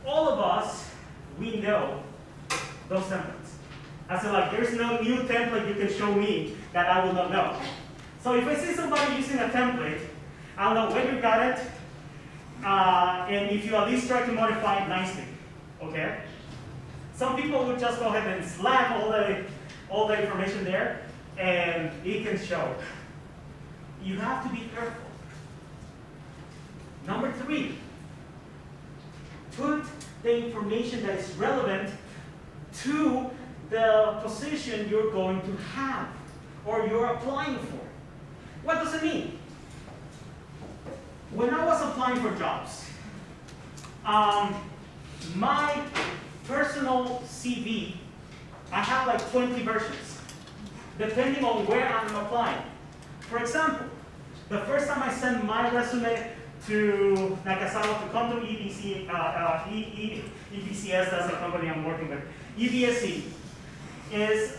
all of us, we know those templates. I said, like, there's no new template you can show me that I will not know. So if I see somebody using a template, I'll know when you got it, and if you at least try to modify it nicely, okay? Some people would just go ahead and slam all the information there, and it can show. You have to be careful. Number 3, put the information that is relevant to the position you're going to have or you're applying for. What does it mean? When I was applying for jobs, my personal CV, I have like 20 versions, depending on where I'm applying. For example, the first time I sent my resume to Nakazawa to come to EBCS, that's the company I'm working with, EBSC, is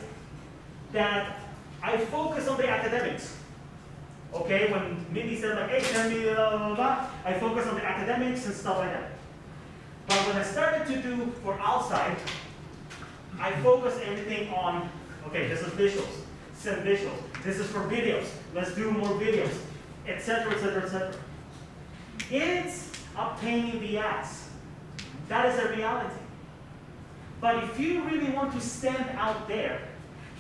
that I focus on the academics. Okay, when Mindy said like, hey, send me blah, blah, blah, I focus on the academics and stuff like that. But when I started to do for outside, I focus everything on, okay, this is visuals, send visuals. This is for videos, let's do more videos, etc., etc., etc. It's a pain in the ass. That is a reality. But if you really want to stand out there,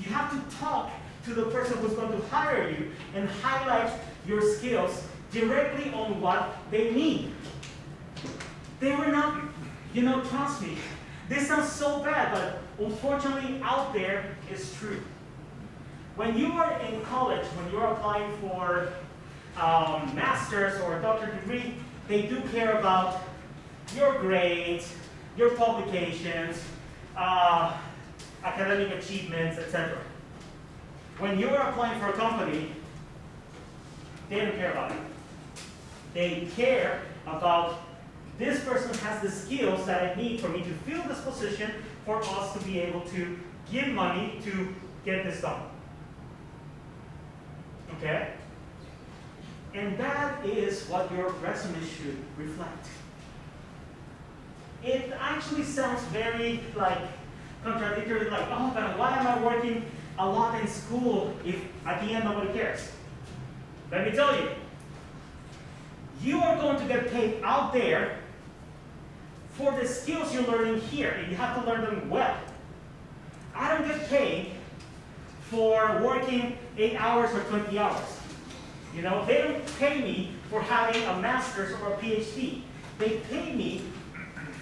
you have to talk to the person who's going to hire you and highlight your skills directly on what they need. They were not, trust me, this sounds so bad, but unfortunately out there is true. When you are in college, when you're applying for master's or a doctorate degree, they do care about your grades, your publications, academic achievements, etc. When you're applying for a company, they don't care about it. They care about this person has the skills that I need for me to fill this position for us to be able to give money to get this done. Okay? And that is what your resume should reflect. It actually sounds very contradictory, like, oh, but why am I working a lot in school if at the end nobody cares? Let me tell you, you are going to get paid out there for the skills you're learning here, and you have to learn them well. I don't get paid for working 8 hours or 20 hours. They don't pay me for having a master's or a PhD. They pay me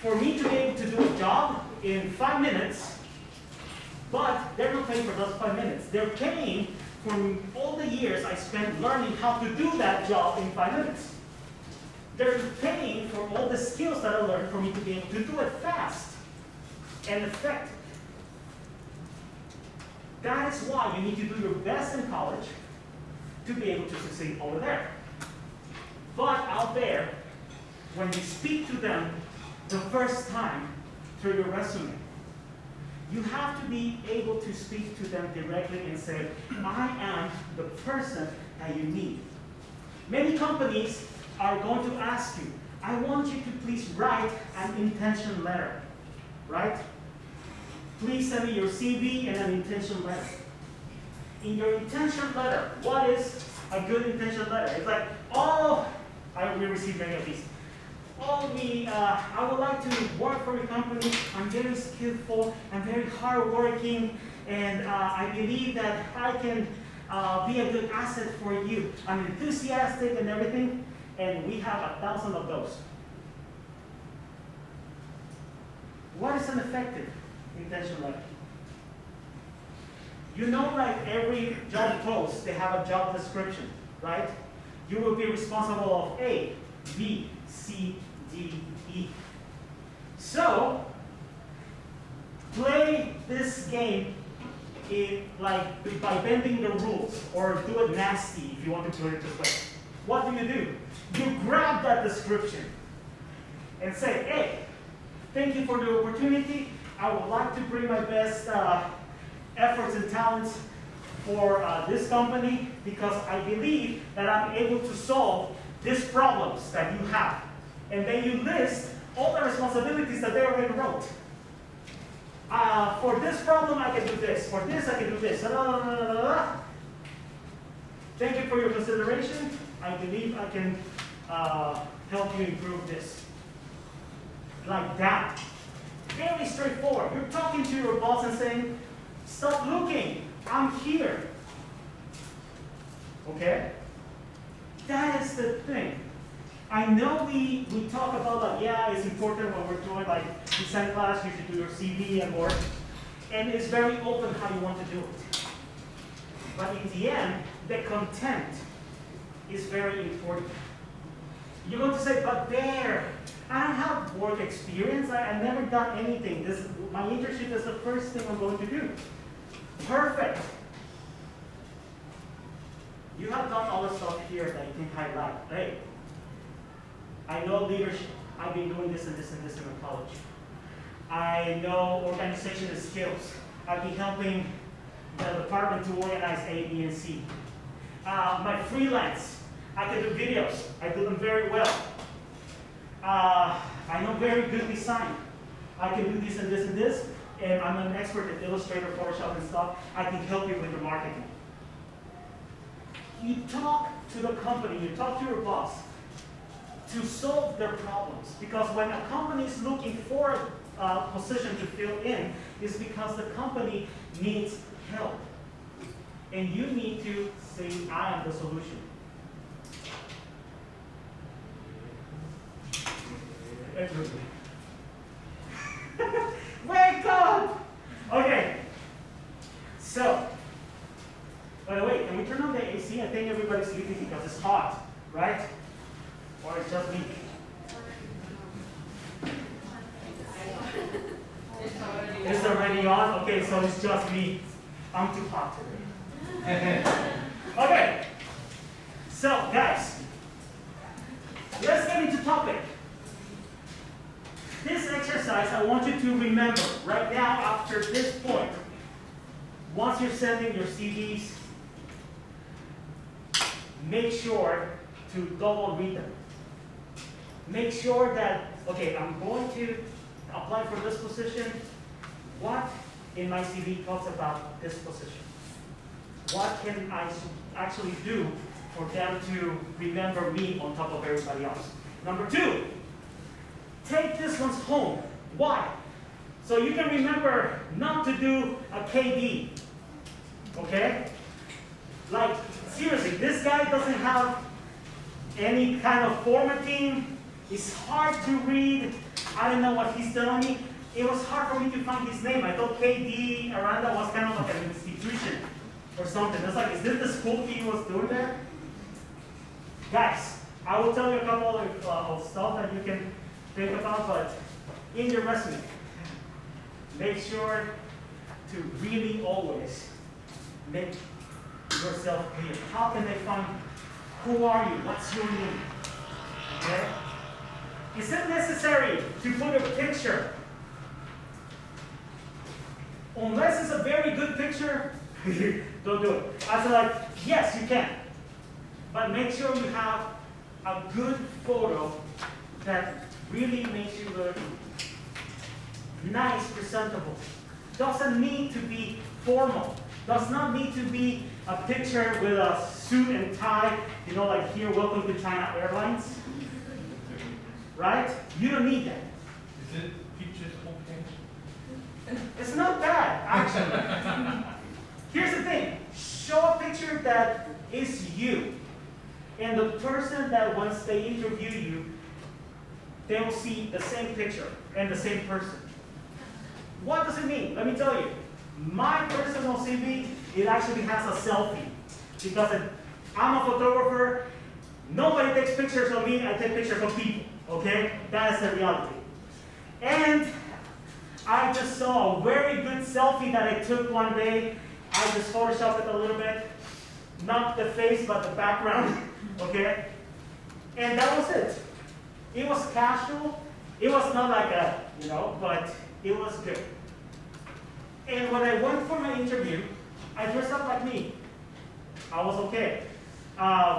for me to be able to do a job in 5 minutes, but they're not paying for those 5 minutes. They're paying for all the years I spent learning how to do that job in 5 minutes. They're paying for all the skills that I learned for me to be able to do it fast and effective. That is why you need to do your best in college to be able to succeed over there. But out there, when you speak to them the first time through your resume, you have to be able to speak to them directly and say, I am the person that you need. Many companies are going to ask you, I want you to please write an intention letter, right? Please send me your CV and an intention letter. In your intention letter, what is a good intention letter? It's like, we receive many of these. I would like to work for your company. I'm very skillful, I'm very hardworking, and I believe that I can be a good asset for you. I'm enthusiastic and everything, and we have 1,000 of those. What is an effective intention letter? Like every job post, they have a job description, right? You will be responsible of A, B, C, D, E. So, play this game by bending the rules, or do it nasty if you want to put it this way. What do? You grab that description and say, hey, thank you for the opportunity. I would like to bring my best efforts and talents for this company because I believe that I'm able to solve these problems that you have. And then you list all the responsibilities that they already wrote. For this problem, I can do this. For this, I can do this. Thank you for your consideration. I believe I can help you improve this. Like that. Very straightforward. You're talking to your boss and saying, stop looking. I'm here. Okay? That is the thing. I know we talk about like, yeah, it's important when we're doing like design class, you should do your CV and work. And it's very open how you want to do it. But in the end, the content is very important. You're going to say, but there, I don't have work experience. I've never done anything. My internship is the first thing I'm going to do. Perfect. You have done all the stuff here that you can highlight. Hey, I know leadership. I've been doing this and this and this in college. I know organizational skills. I've been helping the department to organize A, B, and C. My freelance. I can do videos. I do them very well. I know very good design. I can do this and this and this, and I'm an expert at Illustrator, Photoshop, and stuff. I can help you with the marketing. You talk to the company, you talk to your boss to solve their problems. Because when a company is looking for a position to fill in, it's because the company needs help. And you need to say, I am the solution. Wake up! Okay. So, by the way, can we turn on the AC? I think everybody's sleeping because it's hot, right? Or it's just me? It's already on? Okay, so it's just me. I'm too hot today. Okay. So, guys, let's get into topic. This exercise, I want you to remember right now after this point. Once you're sending your CVs, make sure to double read them. Make sure that, okay, I'm going to apply for this position. What in my CV talks about this position? What can I actually do for them to remember me on top of everybody else? Number two, take this one's home. Why? So you can remember not to do a KD. Okay? Like, seriously, this guy doesn't have any kind of formatting. It's hard to read. I don't know what he's telling me. It was hard for me to find his name. I thought KD Aranda was kind of like an institution or something. It's like, is this the school he was doing there? Guys, I will tell you a couple of stuff that you can think about, but in your resume, make sure to really always make yourself clear. How can they find who are you? What's your name? Okay? Is it necessary to put a picture? Unless it's a very good picture, don't do it. I said, like, yes, you can. But make sure you have a good photo that really makes you look nice, presentable. Doesn't need to be formal. Does not need to be a picture with a suit and tie, you know, like here, welcome to China Airlines. Right? You don't need that. Is it pictures okay? It's not bad, actually. Here's the thing. Show a picture that is you. And the person that once they interview you, they will see the same picture and the same person. What does it mean? Let me tell you. My personal CV, it actually has a selfie. Because I'm a photographer. Nobody takes pictures of me. I take pictures of people. Okay? That is the reality. And I just saw a very good selfie that I took one day. I just photoshopped it a little bit. Not the face, but the background. Okay? And that was it. It was casual. It was not like a, you know, but it was good. And when I went for my interview, I dressed up like me. I was okay.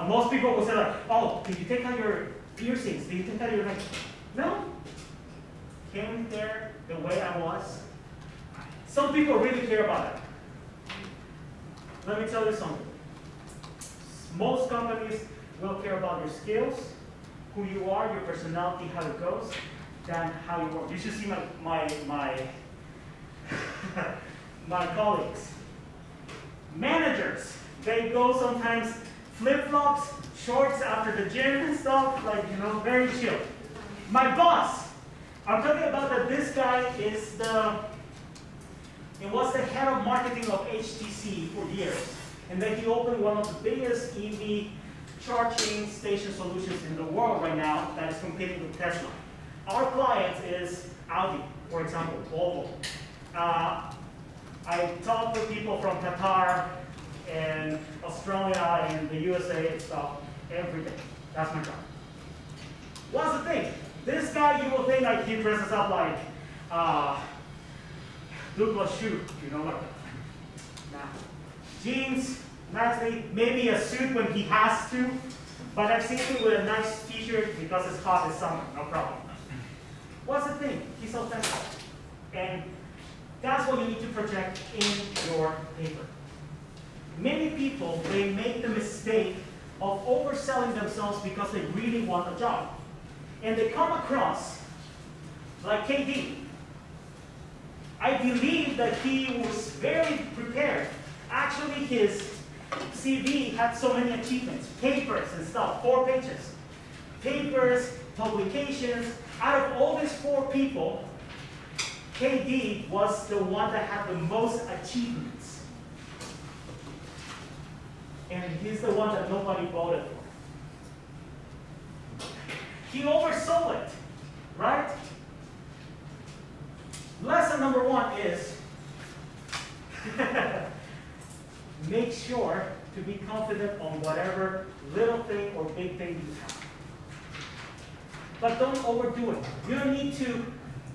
Most people will say like, oh, did you take out your piercings? Did you take out your neck? No. came there the way I was, some people really care about it. Let me tell you something. Most companies will care about your skills, who you are, your personality, how it goes, than how you work. You should see my colleagues. Managers, they go sometimes flip-flops, shorts after the gym and stuff, like, you know, very chill. My boss, I'm talking about that this guy is he was the head of marketing of HTC for years. And then he opened one of the biggest EV charging station solutions in the world right now that is competing with Tesla. Our client is Audi, for example, Volvo. I talk with people from Qatar and Australia and the USA and stuff every day. That's my job. What's the thing? This guy, you will think like he dresses up like Douglas Shoe, you know, like nah. Jeans, nicely, maybe a suit when he has to, but I've seen him with a nice t-shirt because it's hot this summer, no problem. What's the thing? He's authentic. And that's what you need to project in your paper. Many people, they make the mistake of overselling themselves because they really want a job. And they come across like KD. I believe that he was very prepared. Actually, his CV had so many achievements, papers and stuff, 4 pages. Papers, publications. Out of all these 4 people, KD was the one that had the most achievements. And he's the one that nobody voted for. He oversold it, right? Lesson number 1 is make sure to be confident on whatever little thing or big thing you have. But don't overdo it. You don't need to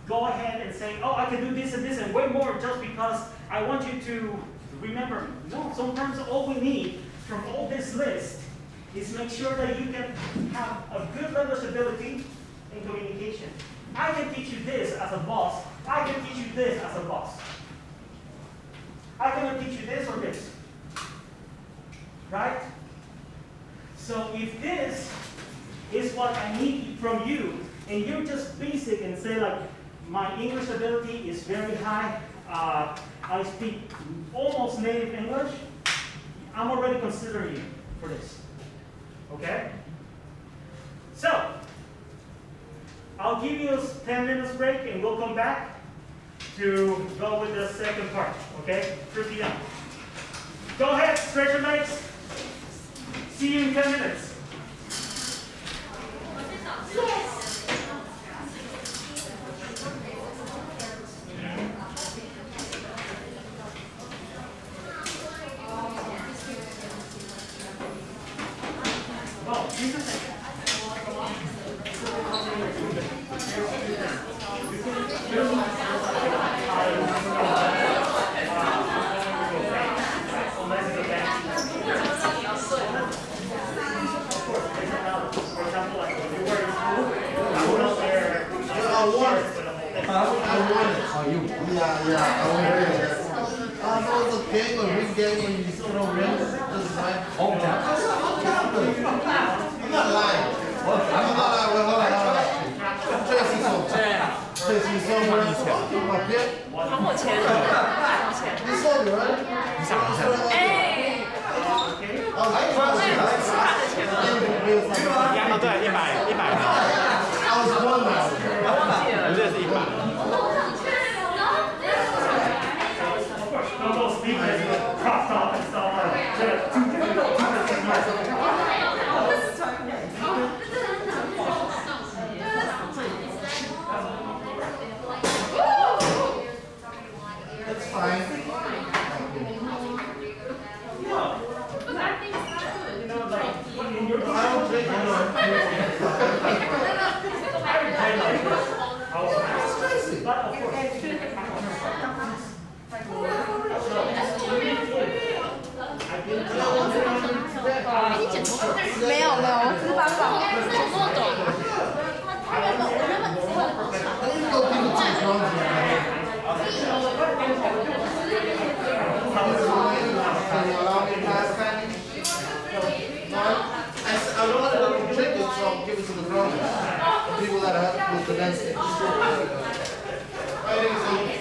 go ahead and say, oh, I can do this and way more just because I want you to remember me. No, sometimes all we need from all this list is make sure that you can have a good level of stability in communication. I can teach you this as a boss. I can teach you this as a boss. I cannot teach you this or this. Right? So if this is what I need from you, and you're just basic and say like, my English ability is very high, I speak almost native English, I'm already considering you for this. Okay? So, I'll give you a 10 minutes break and we'll come back to go with the second part. Okay? 3 p.m. Go ahead, stretch your legs. See you in 10 minutes.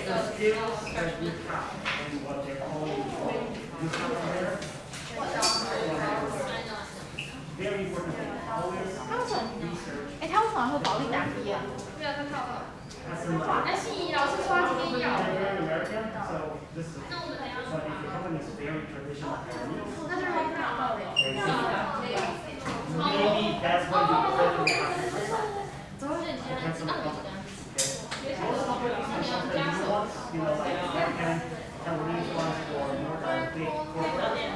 the skills that you have and what they call you have there. Very important thing. Always 他为什么？ research. 哎，他为什么会保利达毕业啊？ As in like, 但是老师说他今天要， they're very American, so this is. But if your company is very traditional, 那就是他看到的。 maybe that's what you definitely have to decide. 怎么认真？ Depends on the company. Okay. Most companies have something you want, you know, like American, Taiwanese ones or more big corporate.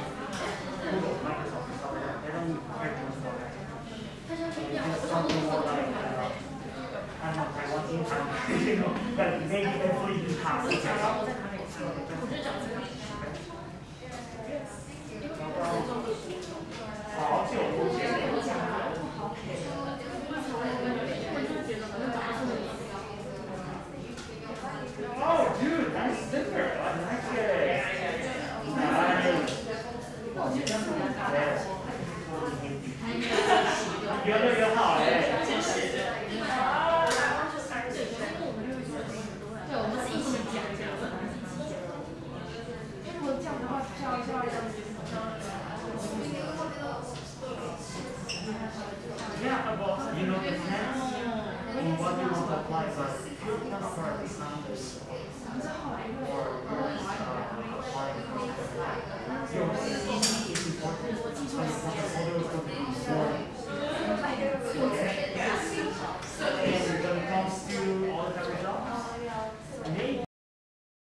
Google, Microsoft, and stuff like that. They don't care too much about that. It's something more like, I don't know, Taiwan income, you know, but maybe hopefully you have to check out. Okay. 好久不见。Oh, dude, nice sticker. I like it. Nice. Yes. 有的有好哎。对，我们是一起讲这样。因为如果这样的话，教一教这样子。 Yeah, well, you know, it depends on what you want to apply, but if you prefer the sound or